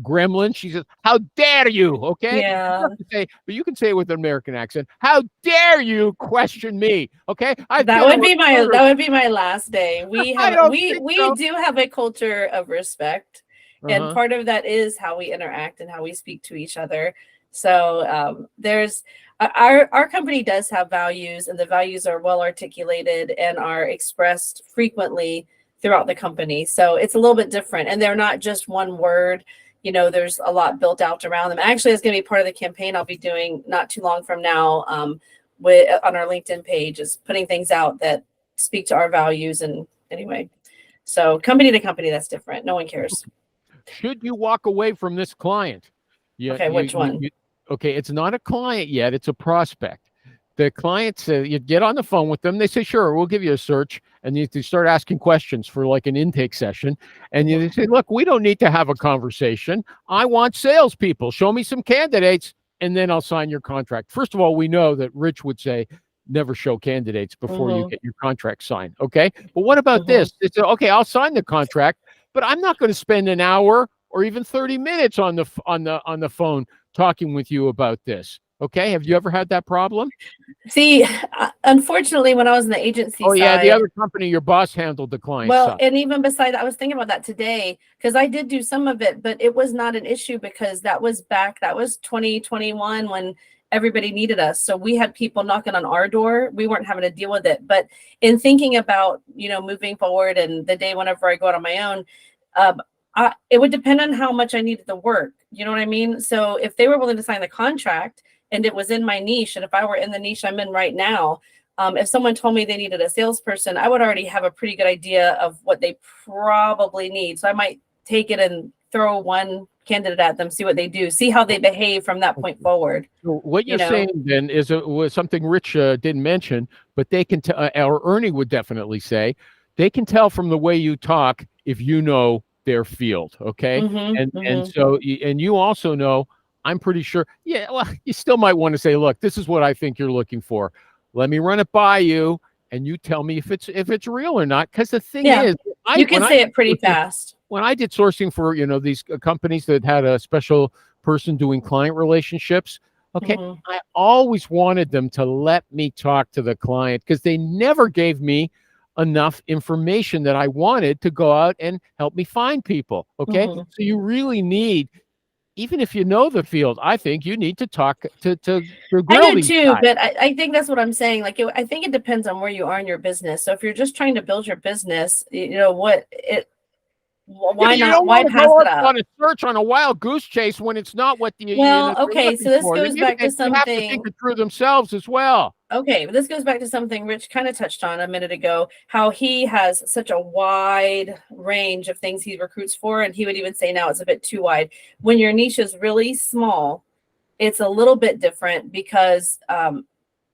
gremlin. She says, "How dare you?" Okay, yeah. But you can say it with an American accent. How dare you question me? Okay, that would be my last day. We do have a culture of respect, and part of that is how we interact and how we speak to each other. So there's our company does have values, and the values are well articulated and are expressed frequently throughout the company. So it's a little bit different, and they're not just one word. There's a lot built out around them. Actually, it's going to be part of the campaign I'll be doing not too long from now, on our LinkedIn page, is putting things out that speak to our values. And anyway, so company to company, that's different. No one cares. Should you walk away from this client? Okay, which one? Okay, it's not a client yet. It's a prospect. The client says, you get on the phone with them. They say, sure, we'll give you a search. And you start asking questions for like an intake session. And you say, look, we don't need to have a conversation. I want salespeople. Show me some candidates, and then I'll sign your contract. First of all, we know that Rich would say, never show candidates before you get your contract signed. Okay. But what about this? It's okay, I'll sign the contract, but I'm not going to spend an hour or even 30 minutes on the phone talking with you about this. Okay. Have you ever had that problem? See, unfortunately, when I was in the agency yeah, side, the other company, your boss handled the client side. And even beside that, I was thinking about that today, because I did do some of it, but it was not an issue because that was 2021 when everybody needed us. So we had people knocking on our door. We weren't having to deal with it. But in thinking about, moving forward and the day whenever I go out on my own, it would depend on how much I needed the work. You know what I mean? So if they were willing to sign the contract and it was in my niche, and if I were in the niche I'm in right now, if someone told me they needed a salesperson, I would already have a pretty good idea of what they probably need. So I might take it and throw one candidate at them, see what they do, see how they behave from that point forward. So what you're saying then is was something Rich didn't mention, but they can tell, or Ernie would definitely say, they can tell from the way you talk if you know their field. Okay. And so, and you also know, I'm pretty sure, well, you still might want to say, look, this is what I think you're looking for. Let me run it by you, and you tell me if it's real or not. Because the thing is, you can say it pretty fast. When I did sourcing for these companies that had a special person doing client relationships, okay, I always wanted them to let me talk to the client because they never gave me enough information that I wanted to go out and help me find people. Okay, so you really need. Even if you know the field, I think you need to talk to grill I do these too, guys. but I think that's what I'm saying. Like, I think it depends on where you are in your business. So if you're just trying to build your business, why not? Why pass it up? On a search on a wild goose chase when it's not what the okay. So this goes back to something. They have to think it through themselves as well. Okay, but this goes back to something Rich kind of touched on a minute ago, how he has such a wide range of things he recruits for. And he would even say now it's a bit too wide. When your niche is really small, it's a little bit different because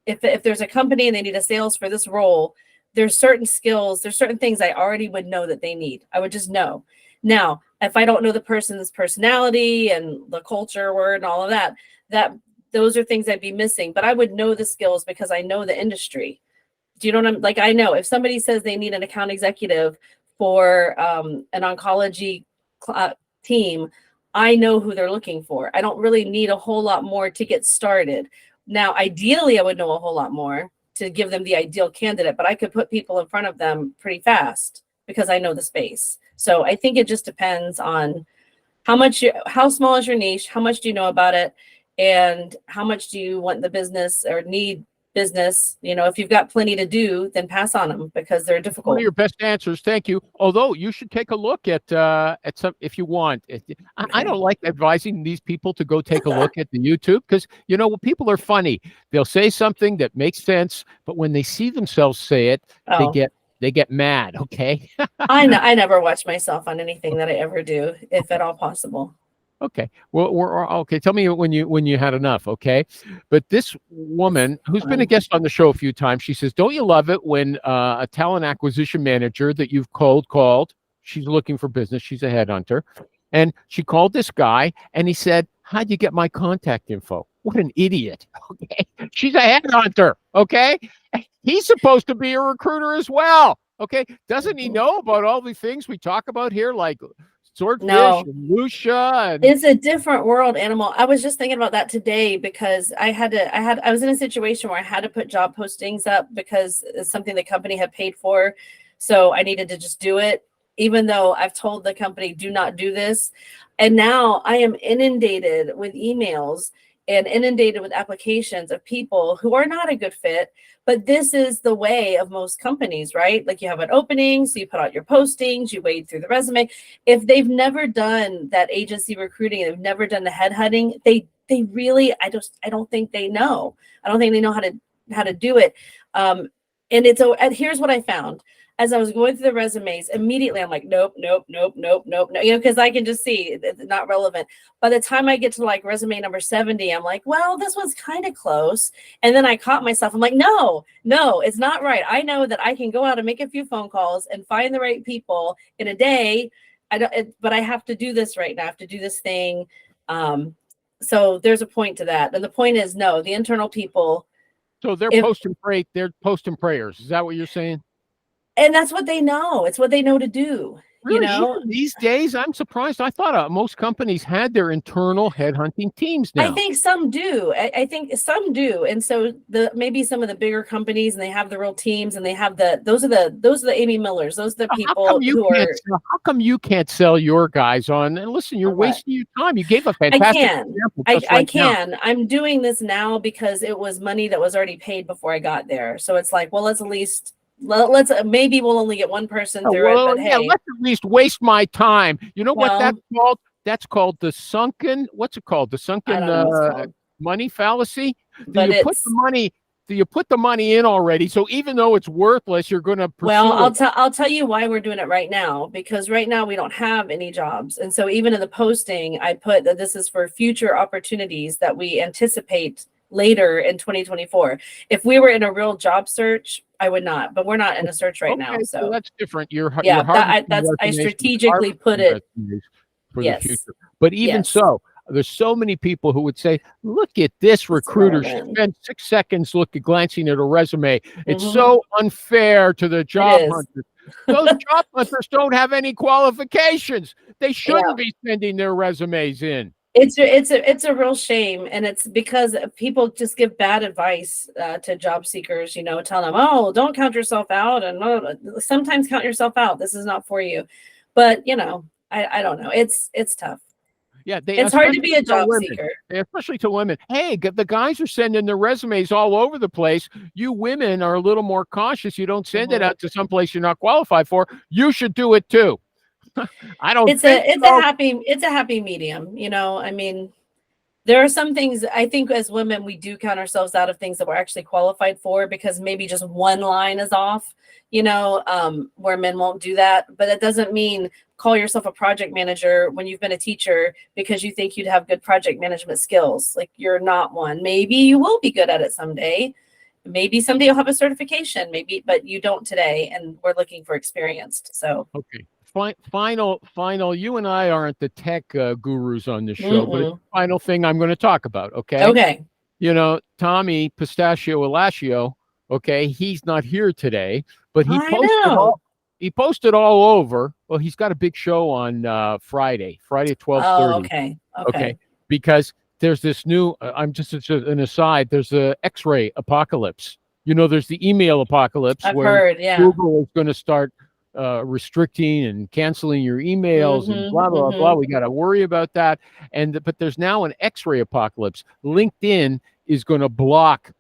if there's a company and they need a sales for this role, there's certain skills, there's certain things I already would know that they need. I would just know. Now, if I don't know the person's personality and the culture word and all of that, those are things I'd be missing, but I would know the skills because I know the industry. Do you know what I'm like? I know if somebody says they need an account executive for an oncology team, I know who they're looking for. I don't really need a whole lot more to get started. Now, ideally, I would know a whole lot more to give them the ideal candidate, but I could put people in front of them pretty fast because I know the space. So I think it just depends on how small is your niche, how much do you know about it, and how much do you want the business or need business? If you've got plenty to do, then pass on them because they're difficult. One of your best answers. Thank you. Although you should take a look at some if you want. I don't like advising these people to go take a look at the YouTube because people are funny. They'll say something that makes sense, but when they see themselves say it, they get mad. Okay. I never watch myself on anything that I ever do, if at all possible. Okay. Well, we're okay. Tell me when you had enough. Okay. But this woman who's been a guest on the show a few times, she says, don't you love it when a talent acquisition manager that you've called, she's looking for business. She's a headhunter. And she called this guy and he said, how'd you get my contact info? What an idiot. Okay. She's a headhunter. Okay. He's supposed to be a recruiter as well. Okay. Doesn't he know about all the things we talk about here? Like Swordfish, and Lucia, it's a different world, Animal. I was just thinking about that today because I was in a situation where I had to put job postings up because it's something the company had paid for. So I needed to just do it, even though I've told the company, do not do this. And now I am inundated with emails and inundated with applications of people who are not a good fit. But this is the way of most companies, right? Like, you have an opening, so you put out your postings, you wade through the resume. If they've never done that agency recruiting, they've never done the headhunting, they really, I don't think they know. I don't think they know how to do it. And here's what I found. As I was going through the resumes, immediately I'm like, nope, because I can just see it's not relevant. By the time I get to like resume number 70, I'm like, well, this one's kind of close. And then I caught myself. I'm like, no, it's not right. I know that I can go out and make a few phone calls and find the right people in a day. But I have to do this right now. I have to do this thing. So there's a point to that. And the point is, no, the internal people. So they're posting prayers. Is that what you're saying? And that's what they know. It's what they know to do. Really? You know, these days, I'm surprised. I thought most companies had their internal headhunting teams now. I think some do. I think some do. And so maybe some of the bigger companies, and they have the real teams, and they have those are the Amy Millers. Those are the people how come you can't sell your guys on? And listen, you're wasting your time. You gave a fantastic example. I can. I'm doing this now because it was money that was already paid before I got there. So it's like, well, let's at least. Maybe we'll only get one person through it, but hey, let's at least waste my time. You know what that's called? That's called the sunken. What's it called? The sunken money fallacy. Do you put the money in already? So even though it's worthless, you're going to pursue I'll tell you why we're doing it right now, because right now we don't have any jobs, and so even in the posting, I put that this is for future opportunities that we anticipate later in 2024. If we were in a real job search, I would not, but we're not in a search right now. So that's different. I strategically put it for the future. But even so, there's so many people who would say, look at this recruiter. She spent 6 seconds glancing at a resume. It's so unfair to the job hunters. Those job hunters don't have any qualifications. They shouldn't be sending their resumes in. It's a real shame, and it's because people just give bad advice to job seekers. You know, tell them, "Oh, don't count yourself out," and sometimes count yourself out. This is not for you. But you know, I don't know. It's tough. Yeah, it's hard to be a job seeker, especially to women. Hey, the guys are sending their resumes all over the place. You women are a little more cautious. You don't send it out to some place you're not qualified for. You should do it too. I don't. It's a happy medium. You know, I mean, there are some things I think as women we do count ourselves out of things that we're actually qualified for because maybe just one line is off. You know, where men won't do that, but that doesn't mean call yourself a project manager when you've been a teacher because you think you'd have good project management skills. Like, you're not one. Maybe you will be good at it someday. Maybe someday you'll have a certification. Maybe, but you don't today, and we're looking for experienced. So okay. Final. You and I aren't the tech gurus on this show, but it's the final thing I'm going to talk about. Okay. You know, Tommy Pistachio Elascio. Okay, he's not here today, but he posted all over. Well, he's got a big show on Friday at 12:30. Oh, okay. Because there's this new. I'm just an aside. There's a X-ray apocalypse. You know, there's the email apocalypse. I've heard. Yeah. Google is going to start restricting and canceling your emails and blah blah blah. We got to worry about that. But there's now an X-ray apocalypse. LinkedIn is going to block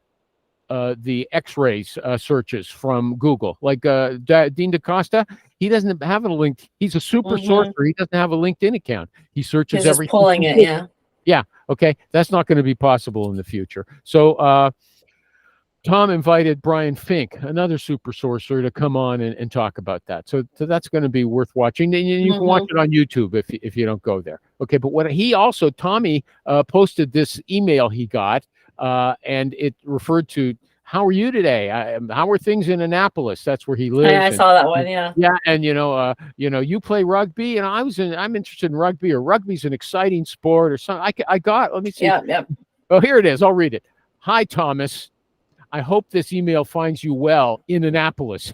the X-rays searches from Google. Like Dean DaCosta, he doesn't have a link. He's a super sorcerer. He doesn't have a LinkedIn account. He searches everything. Just pulling it. Yeah. Yeah. Okay. That's not going to be possible in the future. So Tom invited Brian Fink, another super sorcerer, to come on and talk about that. So that's going to be worth watching. And you can watch it on YouTube if you don't go there. Okay, but Tommy posted this email he got, and it referred to, how are you today? How are things in Annapolis? That's where he lives. I saw that one. Yeah. Yeah, and you play rugby, and I'm interested in rugby, or rugby's an exciting sport, or something. Let me see. Yeah. Oh, here it is. I'll read it. Hi, Thomas. I hope this email finds you well in Annapolis.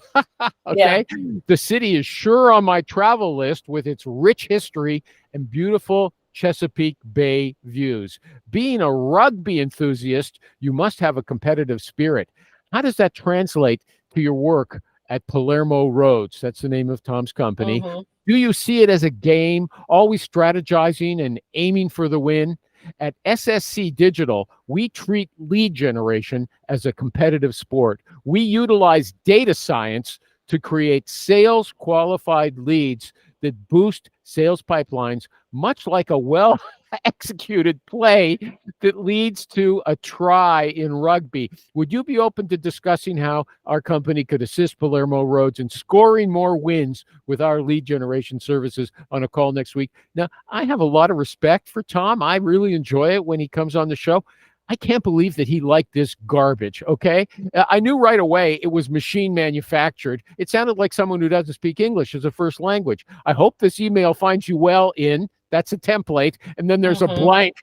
Okay. Yeah. The city is sure on my travel list with its rich history and beautiful Chesapeake Bay views. Being a rugby enthusiast, you must have a competitive spirit. How does that translate to your work at Palermo Roads? That's the name of Tom's company. Do you see it as a game, always strategizing and aiming for the win? At SSC Digital, we treat lead generation as a competitive sport. We utilize data science to create sales qualified leads that boost sales pipelines, much like a well executed play that leads to a try in rugby. Would you be open to discussing how our company could assist Palermo Rhodes in scoring more wins with our lead generation services on a call next week? Now, I have a lot of respect for Tom. I really enjoy it when he comes on the show. I can't believe that he liked this garbage, okay? I knew right away it was machine manufactured. It sounded like someone who doesn't speak English as a first language. I hope this email finds you well in. That's a template. And then there's a blank,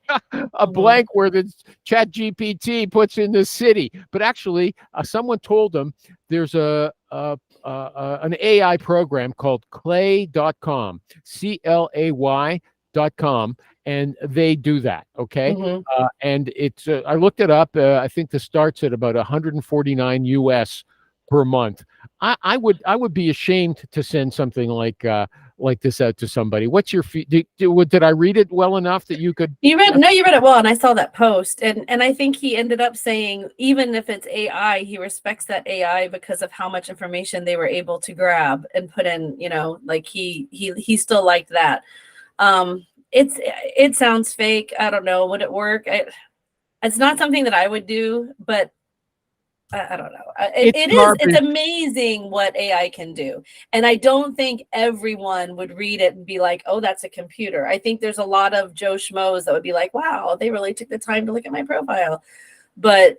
blank where the chat GPT puts in the city. But actually, someone told them there's an AI program called clay.com, CLAY.com. And they do that, okay? And it's I looked it up. I think this starts at about 149 US per month. I would be ashamed to send something like this out to somebody. What's your did I read it well enough that you could? You read it well, and I saw that post, and I think he ended up saying even if it's AI, he respects that AI because of how much information they were able to grab and put in. You know, like he still liked that. It sounds fake. I don't know. Would it work? It's not something that I would do, but I don't know. It's amazing what AI can do. And I don't think everyone would read it and be like, oh, that's a computer. I think there's a lot of Joe Schmoes that would be like, wow, they really took the time to look at my profile. But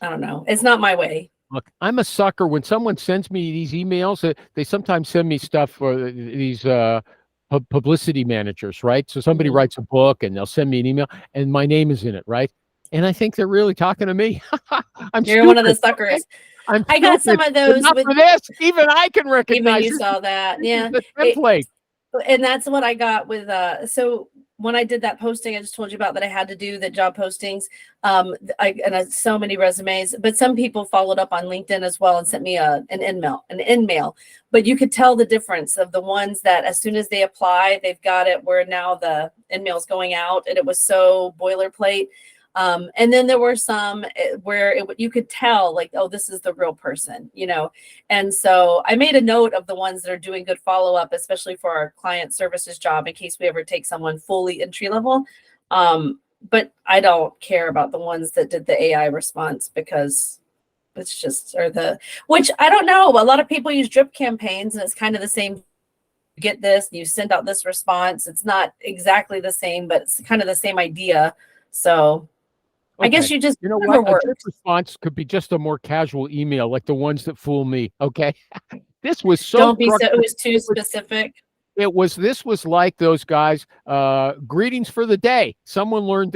I don't know. It's not my way. Look, I'm a sucker. When someone sends me these emails, they sometimes send me stuff for these publicity managers, right? So somebody writes a book and they'll send me an email and my name is in it, right? And I think they're really talking to me. You're one of the suckers. I got some of those. With this, even I can recognize. Even you saw that, yeah. The template. And that's what I got with. So when I did that posting, I just told you about that I had to do the job postings. So many resumes, but some people followed up on LinkedIn as well and sent me an in-mail. But you could tell the difference of the ones that as soon as they apply, they've got it where now the in-mail's going out, and it was so boilerplate. And then there were some where you could tell like, oh, this is the real person, you know? And so I made a note of the ones that are doing good follow-up, especially for our client services job in case we ever take someone fully entry level. But I don't care about the ones that did the AI response because it's just, which I don't know. A lot of people use drip campaigns and it's kind of the same. You get this, you send out this response. It's not exactly the same, but it's kind of the same idea. So I guess you just, you know what? A drip response could be just a more casual email, like the ones that fool me. Okay, this was so. It was too specific. This was like those guys. Greetings for the day. Someone learned,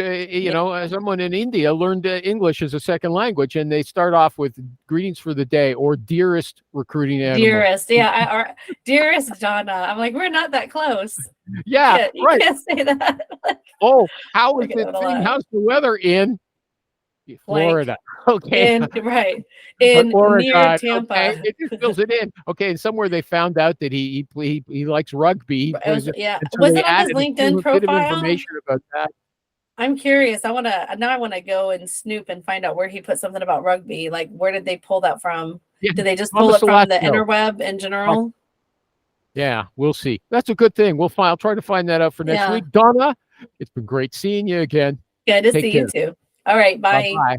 someone in India learned English as a second language, and they start off with greetings for the day or dearest recruiting animal. Dearest, yeah, dearest Donna. I'm like, we're not that close. Yeah, you can't say that. Oh, how is it? How's the weather in Florida? Okay, in near Tampa. Okay. It just fills it in. Okay, and somewhere they found out that he likes rugby. Was it on his LinkedIn profile? Information about that. I'm curious. I want to go and snoop and find out where he put something about rugby. Like, where did they pull that from? Yeah. Did they just pull it from the interweb in general? Yeah, we'll see. That's a good thing. I'll try to find that out for next week. Donna, it's been great seeing you again. Good to see you too. All right, bye. Bye-bye.